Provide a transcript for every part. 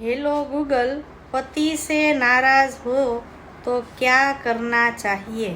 Hello Google, पति से नाराज हो तो क्या करना चाहिए?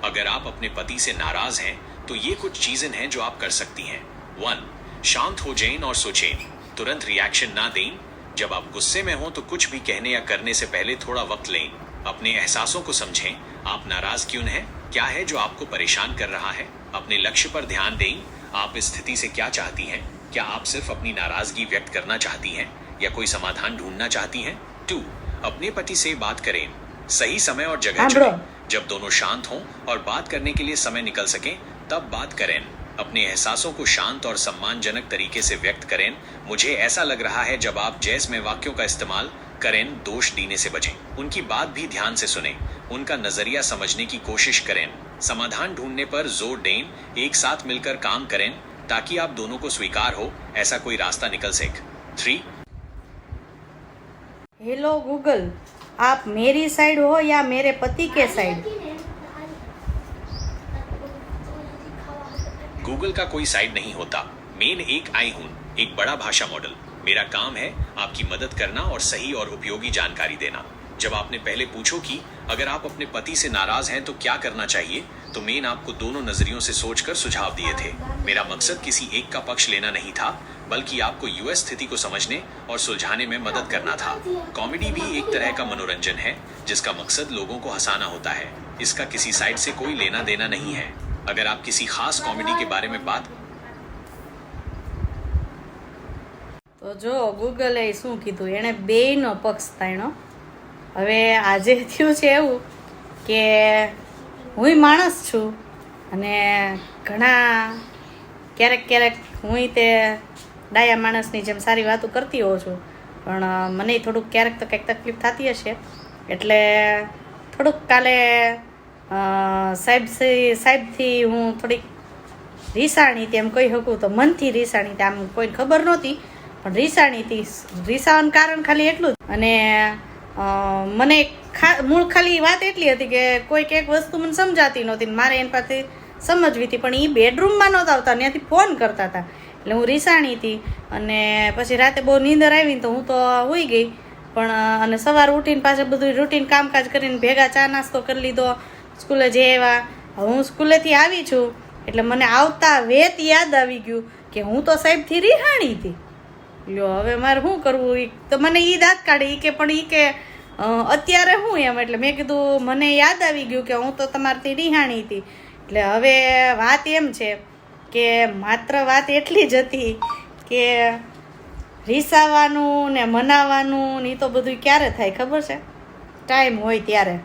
अगर आप अपने पति से नाराज हैं तो ये कुछ चीजें हैं जो आप कर सकती हैं। 1. शांत हो जाएं और सोचें। तुरंत रिएक्शन ना दें। जब आप गुस्से में हो तो कुछ भी कहने या करने से पहले थोड़ा वक्त लें। अपने एहसासों को समझें। आप नाराज क्यों हैं? क्या है जो आपको परेशान कर रहा है? अपने लक्ष्य पर ध्यान दें। आप इस स्थिति से क्या चाहती हैं? क्या आप सिर्फ अपनी नाराजगी व्यक्त करना चाहती हैं या कोई समाधान ढूंढना चाहती हैं? 2. अपने पति से बात करें। सही समय और जगह चुनें। जब दोनों शांत हों और बात करने के लिए समय निकल सके तब बात करें। अपने एहसासों को शांत और सम्मानजनक तरीके से व्यक्त करें। मुझे ऐसा लग रहा है जब आप जैसे में वाक्यों का इस्तेमाल करें। दोष देने से बचें। उनकी बात भी ध्यान से सुनें। उनका नजरिया समझने की कोशिश करें। समाधान ढूंढने पर जोर दें। एक साथ मिलकर काम करें ताकि आप दोनों को स्वीकार हो ऐसा कोई रास्ता निकल सके। 3. हेलो गूगल, आप मेरी साइड हो या मेरे पति के साइड? गूगल का कोई साइड नहीं होता। मेन एक आई हूं, एक बड़ा भाषा मॉडल। मेरा काम है आपकी मदद करना और सही और उपयोगी जानकारी देना। जब आपने पहले पूछो कि अगर आप अपने पति से नाराज हैं तो क्या करना चाहिए, तो मेन आपको दोनों नजरियों से सोचकर सुझाव दिए थे। मेरा मकसद किसी एक का पक्ष लेना नहीं था, बल्कि आपको यूएस स्थिति को समझने और सुलझाने में मदद करना था। कॉमेडी भी एक तरह का मनोरंजन है जिसका मकसद लोगों को हंसाना होता है। इसका किसी साइड से कोई लेना देना नहीं है। अगर आप किसी खास कॉमेडी के बारे में बात તો જો ગૂગલે શું કીધું, એણે બેયનો પક્ષ તાણ્યો. હવે આજે થયું છે એવું કે હુંય માણસ છું અને ઘણા ક્યારેક હુંય તે ડાયા માણસની જેમ સારી વાતો કરતી હોઉં છું, પણ મને થોડુંક ક્યારેક તો કંઈક તકલીફ થતી હશે. એટલે થોડુંક કાલે સાહેબથી હું થોડીક રીસાણી હતી, એમ કહી શકું તો મનથી રીસાણી હતી. આમ કોઈને ખબર નહોતી પણ રીસાણી હતી. રીસાવાનું કારણ ખાલી એટલું જ. અને મને મૂળ ખાલી વાત એટલી હતી કે કોઈક એક વસ્તુ મને સમજાતી નહોતી, મારે એની પાસે સમજવી હતી, પણ એ બેડરૂમમાં નહોતા આવતા, ત્યાંથી ફોન કરતા હતા. એટલે હું રીસાણી હતી. અને પછી રાતે બહુ નીંદર આવી ને તો હું તો સૂઈ ગઈ. પણ અને સવારે ઉઠીને પાછા બધું રૂટીન કામકાજ કરીને ભેગા ચા નાસ્તો કરી લીધો, સ્કૂલે જઈ આવ્યા. હું સ્કૂલેથી આવી છું એટલે મને આવતા વેત યાદ આવી ગયું કે હું તો સાહેબથી રિહાણી હતી. લ્યો હવે મારે શું કરવું? તો મને એ દાંત કાઢી કે પણ એ કે અત્યારે હું એમ. એટલે મેં કીધું મને યાદ આવી ગયું કે હું તો તમારથી રિહાણી હતી. એટલે હવે વાત એમ છે કે માત્ર વાત એટલી જ હતી કે રીસાવાનું ને મનાવાનું ને એ તો બધું ક્યારે થાય ખબર છે? ટાઈમ હોય ત્યારે.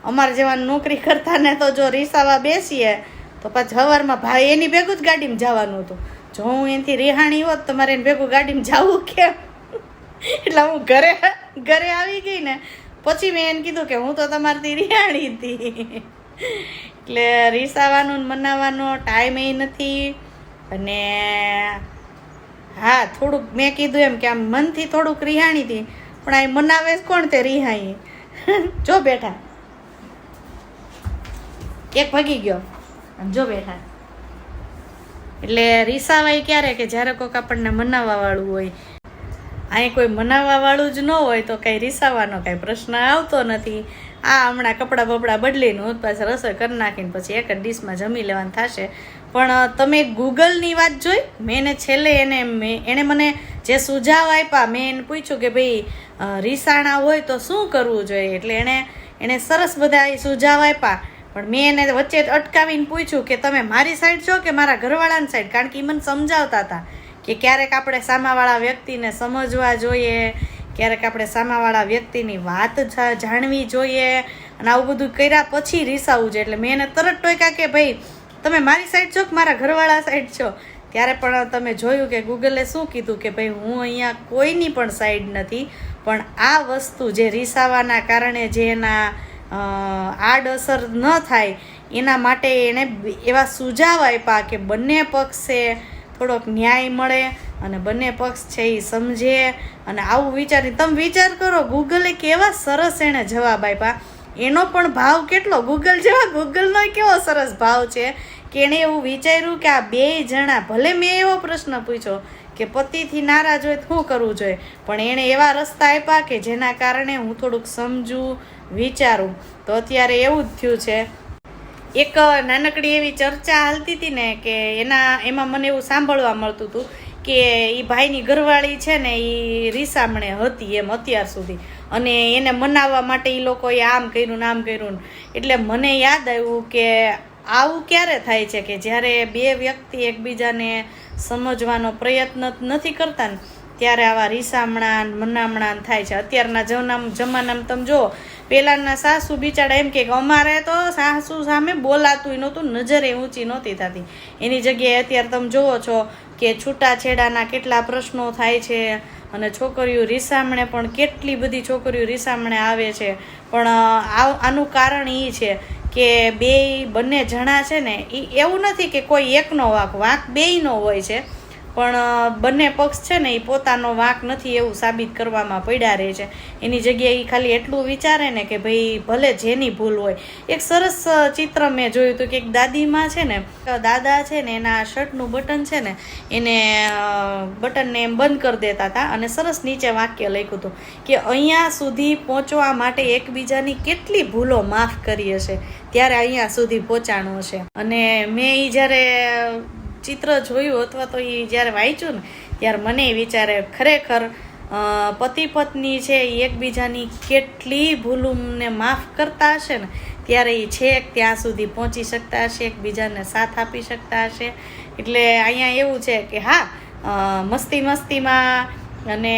અમારે જેવા નોકરી કરતા ને તો જો રીસાવા બેસીએ તો પછી સવારમાં ભાઈ એની ભેગું જ ગાડીમાં જવાનું હતું. જો હું એનાથી રિહાણી હોત તો મારે એને ભેગું ગાડીમાં જવું કેમ? એટલે હું ઘરે આવી ગઈ ને પછી મેં એને કીધું કે હું તો તમારથી રિહાણી હતી. એટલે રીસાવાનું ને મનાવાનો ટાઈમ એ નથી. અને હા, થોડુંક મેં કીધું એમ કે આમ મનથી થોડુંક રિહાણી હતી, પણ આ મનાવે કોણ તે રિહાણી? જો બેઠા એક ભાગી ગયો, જો બેઠા. એટલે રીસાવાય ક્યારે કે જ્યારે કોઈક આપણને મનાવવા વાળું હોય. અહીં કોઈ મનાવવા વાળું જ ન હોય તો કાંઈ રીસાવાનો કાંઈ પ્રશ્ન આવતો નથી. આ હમણાં કપડાં બપડા બદલીને હું પાછા રસોઈ કરી નાખીને પછી એક જ ડીશમાં જમી લેવાનું થશે. પણ તમે ગૂગલની વાત જોઈ? મેં એને છેલ્લે એણે મને જે સુઝાવ આપ્યા, મેં એને પૂછ્યું કે ભાઈ રીસાણા હોય તો શું કરવું જોઈએ. એટલે એણે સરસ બધા સુઝાવ આપ્યા. પણ મેં એને વચ્ચે અટકાવીને પૂછ્યું કે તમે મારી સાઈડ છો કે મારા ઘરવાળાની સાઈડ? કારણ કે એ મને સમજાવતા હતા કે ક્યારેક આપણે સામાવાળા વ્યક્તિને સમજવા જોઈએ, ક્યારેક આપણે સામાવાળા વ્યક્તિની વાત જાણવી જોઈએ, અને આવું બધું કર્યા પછી રીસાવું જોઈએ. એટલે મેં એને તરત ટોક્યા કે ભાઈ તમે મારી સાઈડ છો કે મારા ઘરવાળા સાઈડ છો? ત્યારે પણ તમે જોયું કે ગૂગલે શું કીધું કે ભાઈ હું અહીંયા કોઈની પણ સાઈડ નથી, પણ આ વસ્તુ જે રીસાવાના કારણે જે એના આડઅસર ન થાય એના માટે એણે એવા સુઝાવ આપ્યા કે બંને પક્ષે થોડોક ન્યાય મળે અને બંને પક્ષ છે એ સમજે. અને આવું વિચારી તમે વિચાર કરો, ગૂગલે કેવા સરસ એણે જવાબ આપ્યા. એનો પણ ભાવ કેટલો, ગૂગલનો કેવો સરસ ભાવ છે કે એણે એવું વિચાર્યું કે આ બે જણા, ભલે મેં એવો પ્રશ્ન પૂછ્યો કે પતિથી નારાજ હોય તો શું કરવું જોઈએ, પણ એણે એવા રસ્તા આપ્યા કે જેના કારણે હું થોડુંક સમજું, વિચારું. તો અત્યારે એવું જ થયું છે. એક નાનકડી એવી ચર્ચા હાલતી હતી ને કે એમાં મને એવું સાંભળવા મળતું હતું કે એ ભાઈની ઘરવાળી છે ને એ રીસામણે હતી એમ અત્યાર સુધી, અને એને મનાવવા માટે એ લોકોએ આમ કર્યું ને આમ કર્યું. એટલે મને યાદ આવ્યું કે આવું ક્યારે થાય છે કે જ્યારે બે વ્યક્તિ એકબીજાને સમજવાનો પ્રયત્ન નથી કરતા ને ત્યારે આવા રીસામણા મનામણા થાય છે. અત્યારના જમાનામાં તમે જુઓ, પહેલાંના સાસુ બિચારા એમ કે અમારે તો સાસુ સામે બોલાતું નહોતું, નજરે ઊંચી નહોતી થતી. એની જગ્યાએ અત્યારે તમે જુઓ છો કે છૂટાછેડાના કેટલા પ્રશ્નો થાય છે, અને છોકરીઓ રીસામણે પણ કેટલી બધી છોકરીઓ રીસામણે આવે છે. પણ આનું કારણ એ છે કે બંને જણા છે ને, એ એવું નથી કે કોઈ એકનો વાંક બેયનો હોય છે, પણ બંને પક્ષ છે ને એ પોતાનો વાંક નથી એવું સાબિત કરવામાં પડ્યા રહે છે. એની જગ્યાએ એ ખાલી એટલું વિચારે ને કે ભાઈ ભલે જેની ભૂલ હોય. એક સરસ ચિત્ર મેં જોયું હતું કે એક દાદીમાં છે ને, દાદા છે ને એના શર્ટનું બટન છે ને એને બટનને એમ બંધ કરી દેતા હતા, અને સરસ નીચે વાક્ય લખ્યું હતું કે અહીંયા સુધી પહોંચવા માટે એકબીજાની કેટલી ભૂલો માફ કરી હશે ત્યારે અહીંયા સુધી પહોંચાણું હશે. અને મેં એ જ્યારે ચિત્ર જોયું અથવા તો એ જ્યારે વાંચ્યું ને ત્યારે મને વિચારે ખરેખર પતિ પત્ની છે એ એકબીજાની કેટલી ભૂલોને માફ કરતા હશે ને ત્યારે એ છેક ત્યાં સુધી પહોંચી શકતા હશે, એકબીજાને સાથ આપી શકતા હશે. એટલે અહીંયા એવું છે કે હા, મસ્તીમાં અને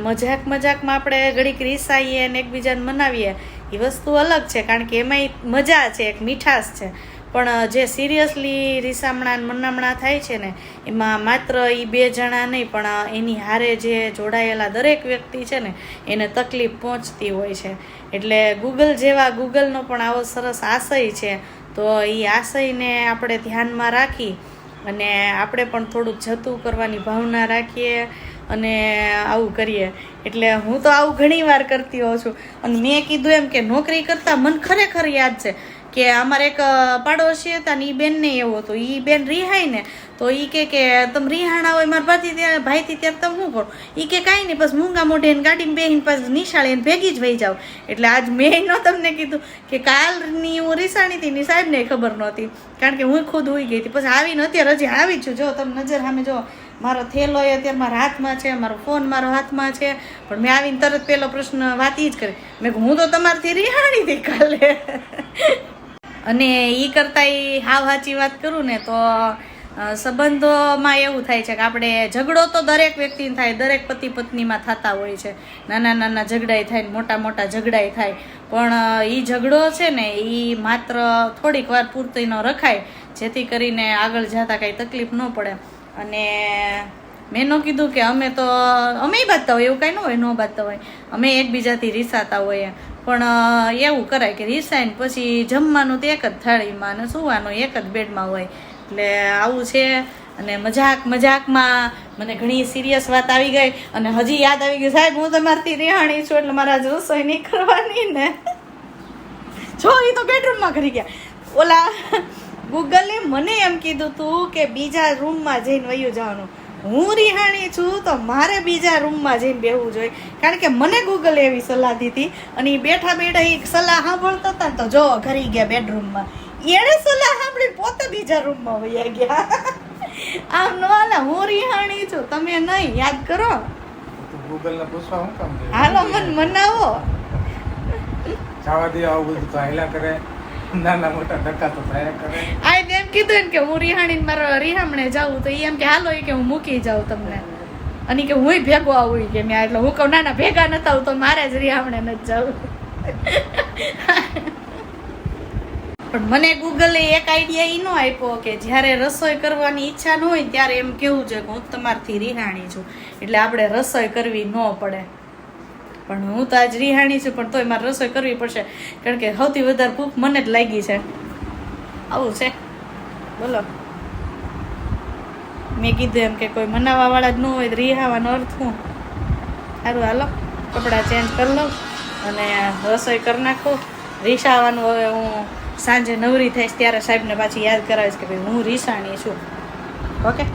મજાકમાં આપણે ઘડીક રીસાઈએ અને એકબીજાને મનાવીએ એ વસ્તુ અલગ છે, કારણ કે એમાંય મજા છે, એક મીઠાશ છે. પણ જે સિરિયસલી રીસામણા મનામણા થાય છે ને એમાં માત્ર એ બે જણા નહીં પણ એની હારે જે જોડાયેલા દરેક વ્યક્તિ છે ને એને તકલીફ પહોંચતી હોય છે. એટલે ગૂગલનો પણ આવો સરસ આશય છે. તો એ આશયને આપણે ધ્યાનમાં રાખી અને આપણે પણ થોડુંક જતું કરવાની ભાવના રાખીએ અને આવું કરીએ. એટલે હું તો આવું ઘણી વાર કરતી હોઉં છું. અને મેં કીધું એમ કે નોકરી કરતાં મને ખરેખર યાદ છે કે અમારે એક પાડોશી હતા ને એ બેનને એવું હતું, એ બેન રિહાય ને તો એ કે તમે રિહાણા હોય મારા ભાઈથી ત્યારે તમે શું કરો? એ કે કાંઈ નહીં, બસ મૂંગા મોઢે ગાડીમાં બેહીને પછી નિશાળીને ભેગી જ વહી જાવ. એટલે આજ મેં તમને કીધું કે કાલની હું રીસાણી હતી ને સાહેબને ખબર નહોતી, કારણ કે હું ખુદ હોઈ ગઈ હતી. પછી આવીને અત્યારે હજી આવી છું, જો તમે નજર સામે જો મારો થેલો એ અત્યારે મારા હાથમાં છે, મારો ફોન મારો હાથમાં છે, પણ મેં આવીને તરત પહેલો પ્રશ્ન વાત એ જ કરી, મેં હું તો તમારાથી રિહાણી હતી કાલે. અને એ કરતાં એ હાવ સાચી વાત કરું ને તો સંબંધોમાં એવું થાય છે કે આપણે ઝઘડો તો દરેક વ્યક્તિને થાય, દરેક પતિ પત્નીમાં થતા હોય છે. નાના ઝઘડાઈ થાય ને મોટા ઝઘડાઈ થાય, પણ એ ઝઘડો છે ને એ માત્ર થોડીક વાર પૂરતીનો રખાય, જેથી કરીને આગળ જતા કાંઈ તકલીફ ન પડે. અને મેં ન કીધું કે અમે બાંધતા હોય એવું કાંઈ ન હોય, ન બાંધતા હોય, અમે એકબીજાથી રીસાતા હોઈએ, પણ એવું કરાય કે રીસાઈને પછી જમવાનું તો એક જ થાળીમાં અને સુવાનું એક જ બેડમાં હોય. એટલે આવું છે. અને મજાકમાં મને ઘણી સિરિયસ વાત આવી ગઈ અને હજી યાદ આવી ગઈ, સાહેબ હું તમારથી રિહાણી છું એટલે મારા રસોઈ નહીં કરવાની ને. જો એ તો બેડરૂમમાં કરી ગયા. ઓલા ગૂગલે મને એમ કીધું તું કે બીજા રૂમમાં જઈને વયું જવાનું. હું રિહાણી છું તો મારે બીજા રૂમમાં જઈને બેહવું જોઈએ, કારણ કે મને ગૂગલે એવી સલાહ દીધી. અને એ બેઠા એ સલાહ સાંભળતા હતા તો જો ઘરી ગયા બેડરૂમમાં, એણે સલાહ સાંભળી પોતે બીજા રૂમમાં વયા ગયા. આમ ન હાલે, હું રિહાણી છું તમે નહીં, યાદ કરો. ગૂગલને પૂછવા હું કામ દે? હાલો મનાવો. જવા દે, આવું બધું તો હાલ્યા કરે, નાના મોટા ધક્કા તો થયા કરે. આ એમ કીધું ને કે હું રિહાણી મારા રિહામણે જાઉં તો એમ કે હાલો કે હું મૂકી જાઉં તમને, અને કે હું ભેગો આવું કે મેં. એટલે હું કહું ના ભેગા નતા આવું તો મારે જ રિહામણે નથી જવું. પણ મને ગૂગલે એક આઈડિયા એ નો આપ્યો કે જ્યારે રસોઈ કરવાની ઈચ્છા ન હોય ત્યારે એમ કેવું છે કે હું તમારથી રિહાણી છું એટલે આપણે રસોઈ કરવી ન પડે. પણ હું તો આજ રિહાણી છું પણ તોય મારે રસોઈ કરવી પડશે, કારણ કે સૌથી વધારે ભૂખ મને જ લાગી છે. આવું છે, બોલો. મેં કીધું એમ કે કોઈ મનાવવા વાળા જ ન હોય તો રિહાવાનો અર્થ શું? સારું હાલો કપડાં ચેન્જ કરી લઉં અને રસોઈ કરી નાખું. રીસાવાનું હવે હું સાંજે નવરી થઈશ ત્યારે સાહેબને પાછી યાદ કરાવીશ કે ભાઈ હું રીસાણી છું. ઓકે.